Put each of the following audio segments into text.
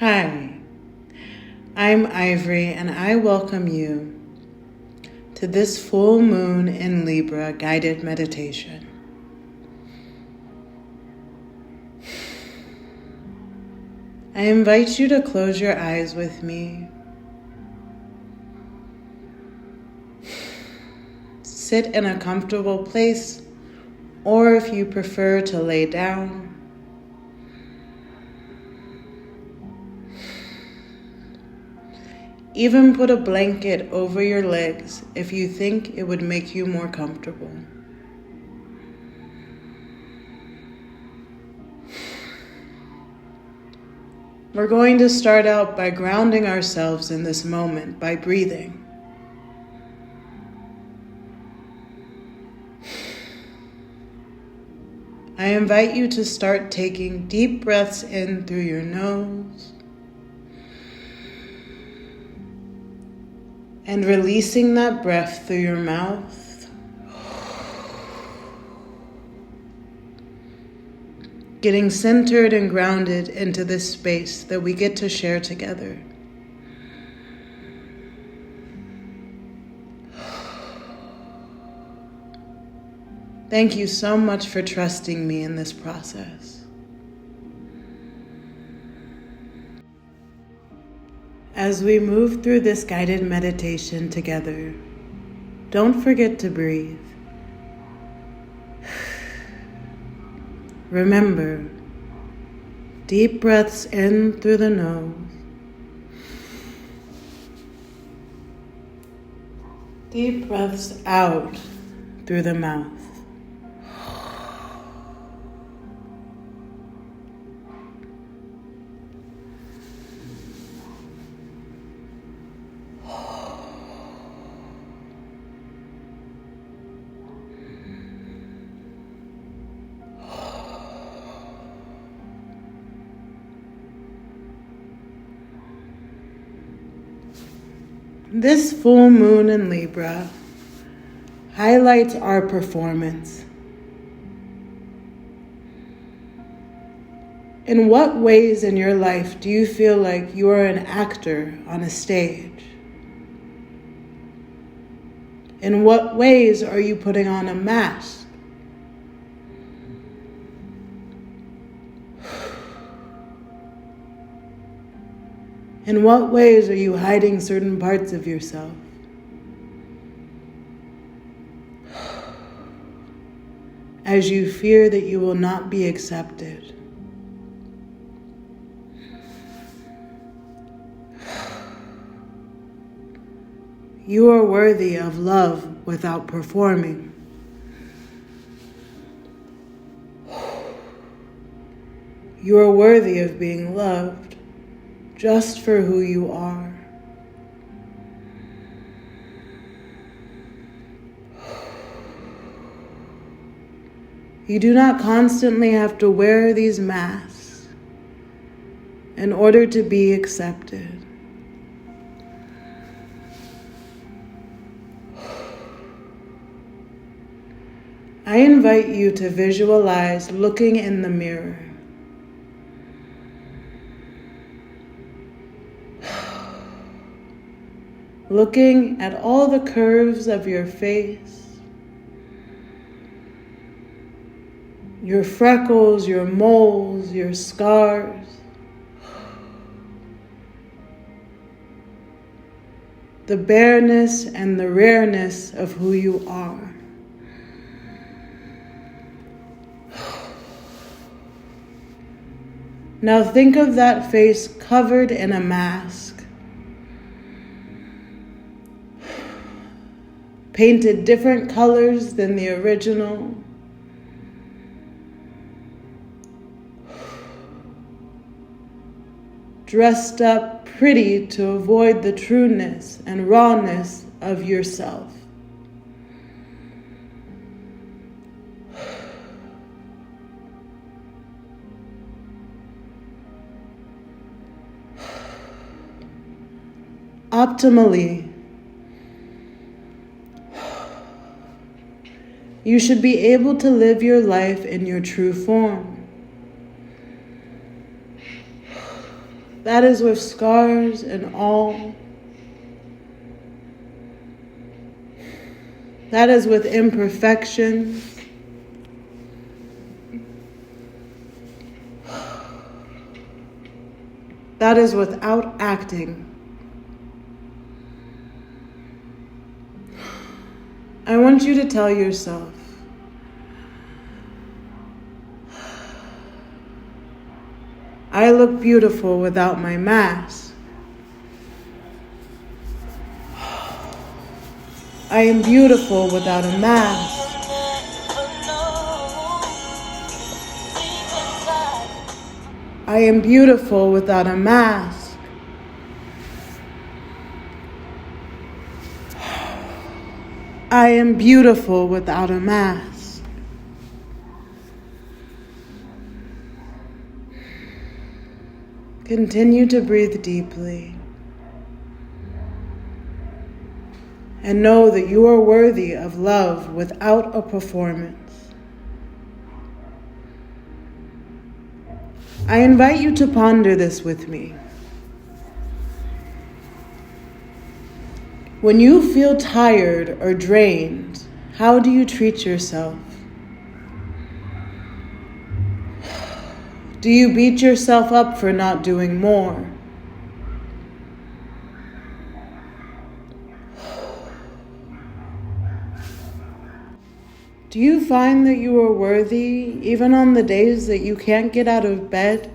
Hi, I'm Ivory and I welcome you to this full moon in Libra guided meditation. I invite you to close your eyes with me. Sit in a comfortable place, or if you prefer to lay down. Even put a blanket over your legs if you think it would make you more comfortable. We're going to start out by grounding ourselves in this moment by breathing. I invite you to start taking deep breaths in through your nose and releasing that breath through your mouth. Getting centered and grounded into this space that we get to share together. Thank you so much for trusting me in this process. As we move through this guided meditation together, don't forget to breathe. Remember, deep breaths in through the nose. Deep breaths out through the mouth. This full moon in Libra highlights our performance. In what ways in your life do you feel like you are an actor on a stage? In what ways are you putting on a mask? In what ways are you hiding certain parts of yourself? As you fear that you will not be accepted. You are worthy of love without performing. You are worthy of being loved just for who you are. You do not constantly have to wear these masks in order to be accepted. I invite you to visualize looking in the mirror. Looking at all the curves of your face, your freckles, your moles, your scars, the bareness and the rareness of who you are. Now think of that face covered in a mask. Painted different colors than the original. Dressed up pretty to avoid the trueness and rawness of yourself. Optimally, you should be able to live your life in your true form. That is with scars and all. That is with imperfections. That is without acting. I want you to tell yourself, I look beautiful without my mask. I am beautiful without a mask. I am beautiful without a mask. I am beautiful without a mask. Continue to breathe deeply and know that you are worthy of love without a performance. I invite you to ponder this with me. When you feel tired or drained, how do you treat yourself? Do you beat yourself up for not doing more? Do you find that you are worthy even on the days that you can't get out of bed?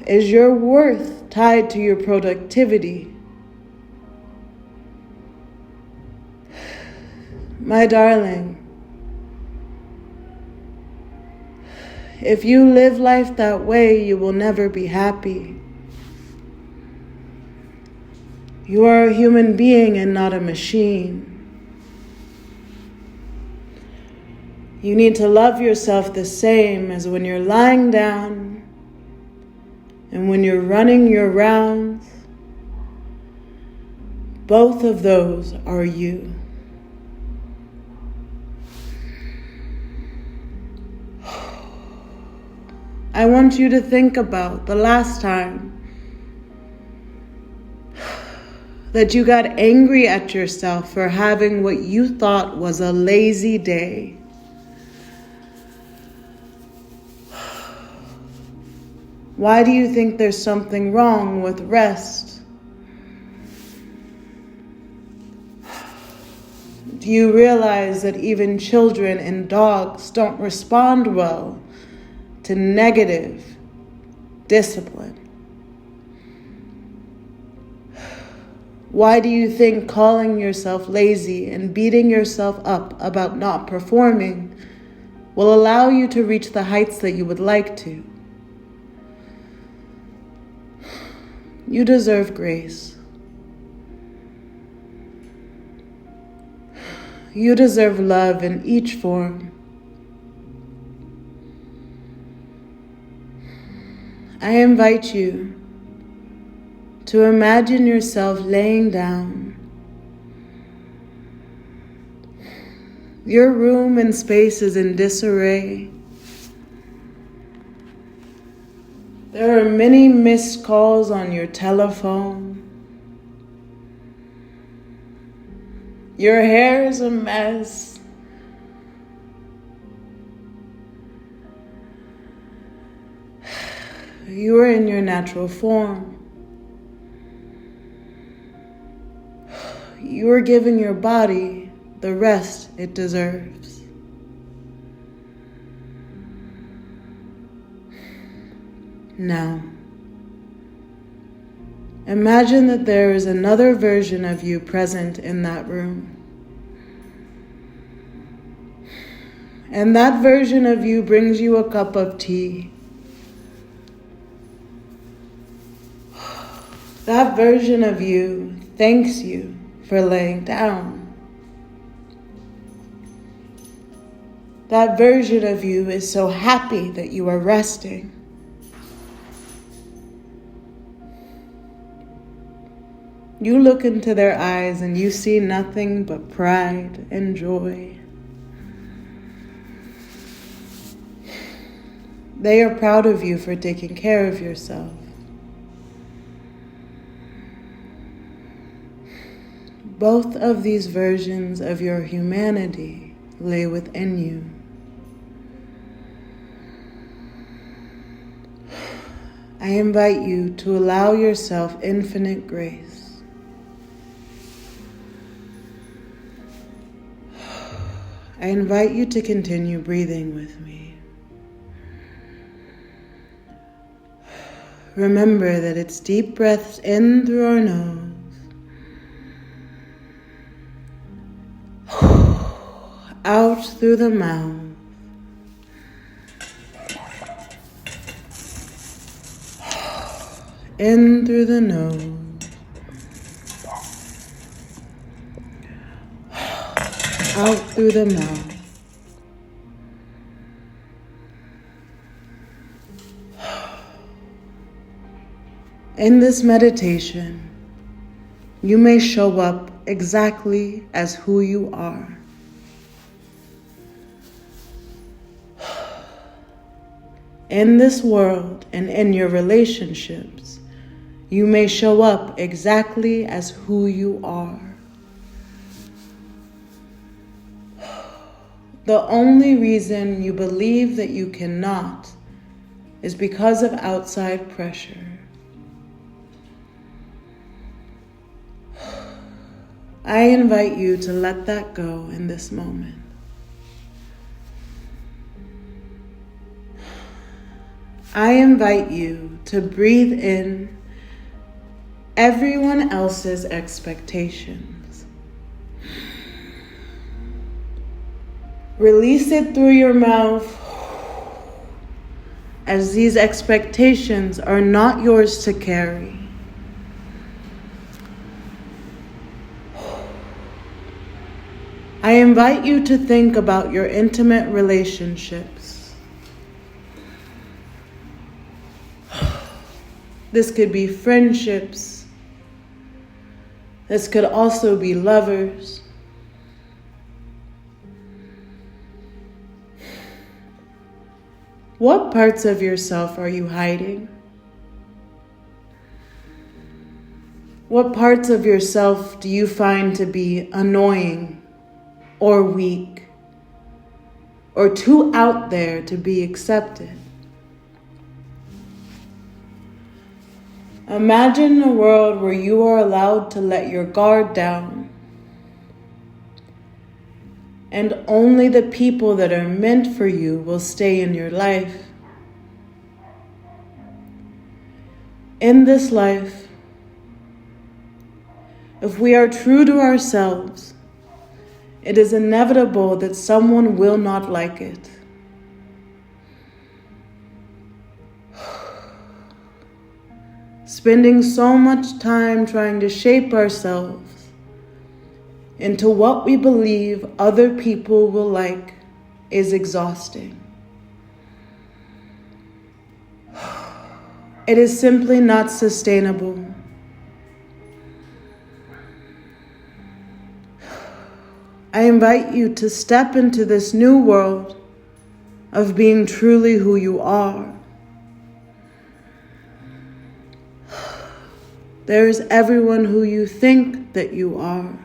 Is your worth tied to your productivity? My darling, if you live life that way, you will never be happy. You are a human being and not a machine. You need to love yourself the same as when you're lying down and when you're running your rounds. Both of those are you. I want you to think about the last time that you got angry at yourself for having what you thought was a lazy day. Why do you think there's something wrong with rest? Do you realize that even children and dogs don't respond well to negative discipline? Why do you think calling yourself lazy and beating yourself up about not performing will allow you to reach the heights that you would like to? You deserve grace. You deserve love in each form. I invite you to imagine yourself laying down. Your room and space is in disarray. There are many missed calls on your telephone. Your hair is a mess. You are in your natural form. You are giving your body the rest it deserves. Now, imagine that there is another version of you present in that room. And that version of you brings you a cup of tea. That version of you thanks you for laying down. That version of you is so happy that you are resting. You look into their eyes and you see nothing but pride and joy. They are proud of you for taking care of yourself. Both of these versions of your humanity lay within you. I invite you to allow yourself infinite grace. I invite you to continue breathing with me. Remember that it's deep breaths in through our nose, out through the mouth, in through the nose, out through the mouth. In this meditation, you may show up exactly as who you are. In this world and in your relationships, you may show up exactly as who you are. The only reason you believe that you cannot is because of outside pressure. I invite you to let that go in this moment. I invite you to breathe in everyone else's expectations. Release it through your mouth, as these expectations are not yours to carry. I invite you to think about your intimate relationships. This could be friendships. This could also be lovers. What parts of yourself are you hiding? What parts of yourself do you find to be annoying or weak or too out there to be accepted? Imagine a world where you are allowed to let your guard down, and only the people that are meant for you will stay in your life. In this life, if we are true to ourselves, it is inevitable that someone will not like it. Spending so much time trying to shape ourselves into what we believe other people will like is exhausting. It is simply not sustainable. I invite you to step into this new world of being truly who you are. There is everyone who you think that you are.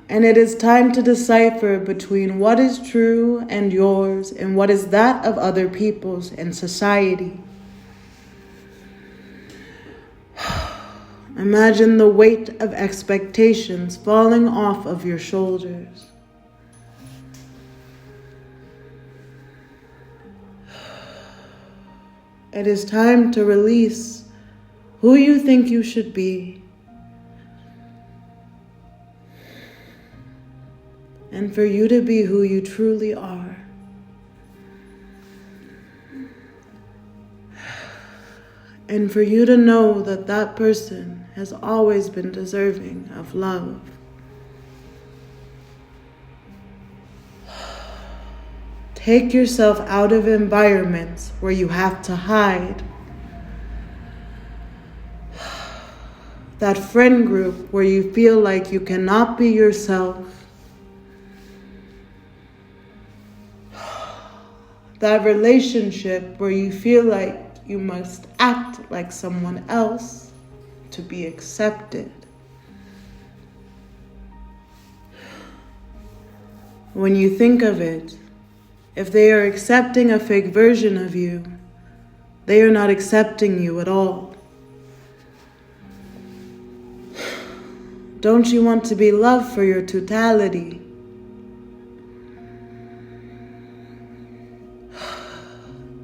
And it is time to decipher between what is true and yours and what is that of other people's and society. Imagine the weight of expectations falling off of your shoulders. It is time to release who you think you should be, and for you to be who you truly are. And for you to know that that person has always been deserving of love. Take yourself out of environments where you have to hide. That friend group where you feel like you cannot be yourself. that relationship where you feel like you must act like someone else to be accepted. When you think of it, if they are accepting a fake version of you, they are not accepting you at all. Don't you want to be loved for your totality?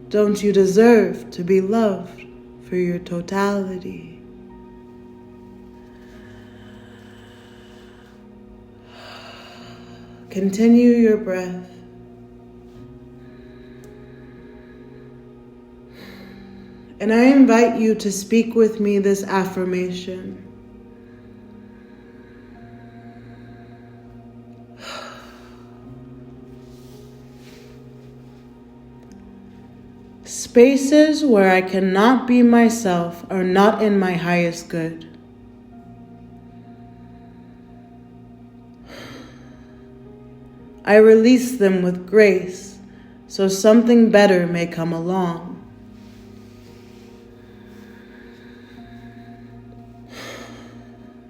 Don't you deserve to be loved for your totality? Continue your breath. And I invite you to speak with me this affirmation. Spaces where I cannot be myself are not in my highest good. I release them with grace so something better may come along.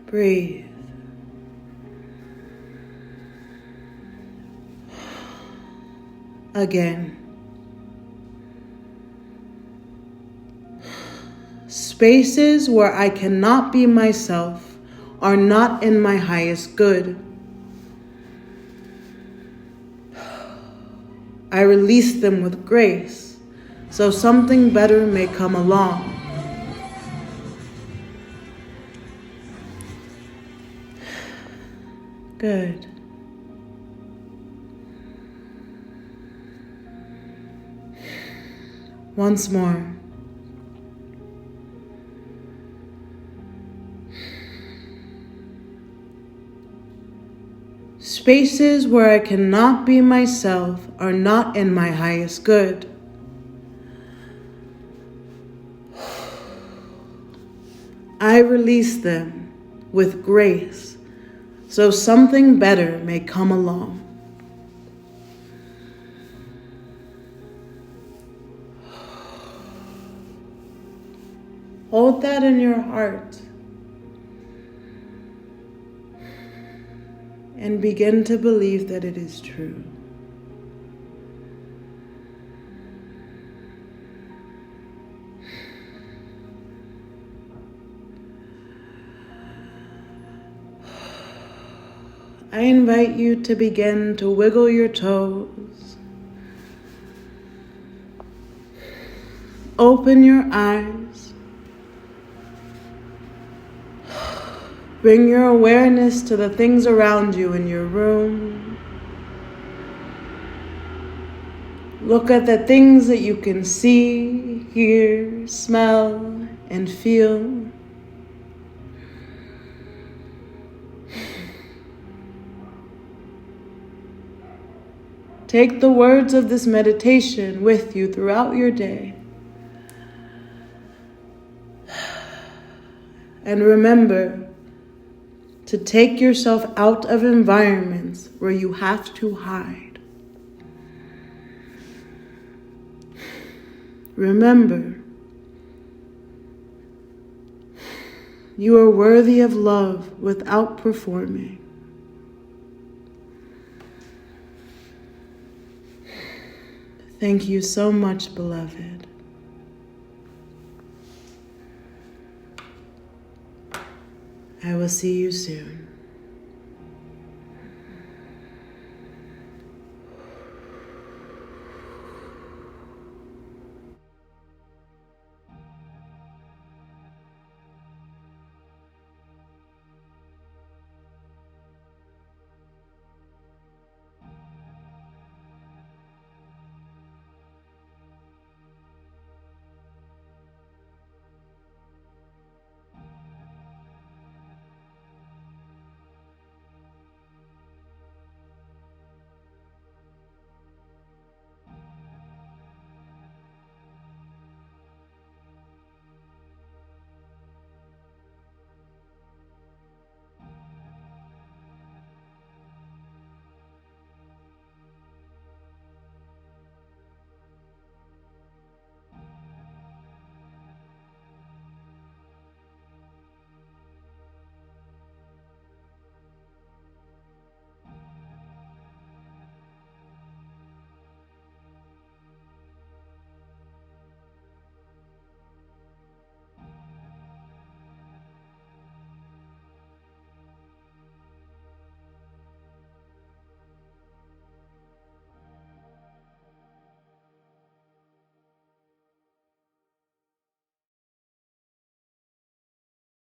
Breathe. Again. Spaces where I cannot be myself are not in my highest good. I release them with grace so something better may come along. Good. Once more. Spaces where I cannot be myself are not in my highest good. I release them with grace so something better may come along. Hold that in your heart and begin to believe that it is true. I invite you to begin to wiggle your toes. Open your eyes. Bring your awareness to the things around you in your room. Look at the things that you can see, hear, smell, and feel. Take the words of this meditation with you throughout your day. And remember to take yourself out of environments where you have to hide. Remember, you are worthy of love without performing. Thank you so much, beloved. I will see you soon.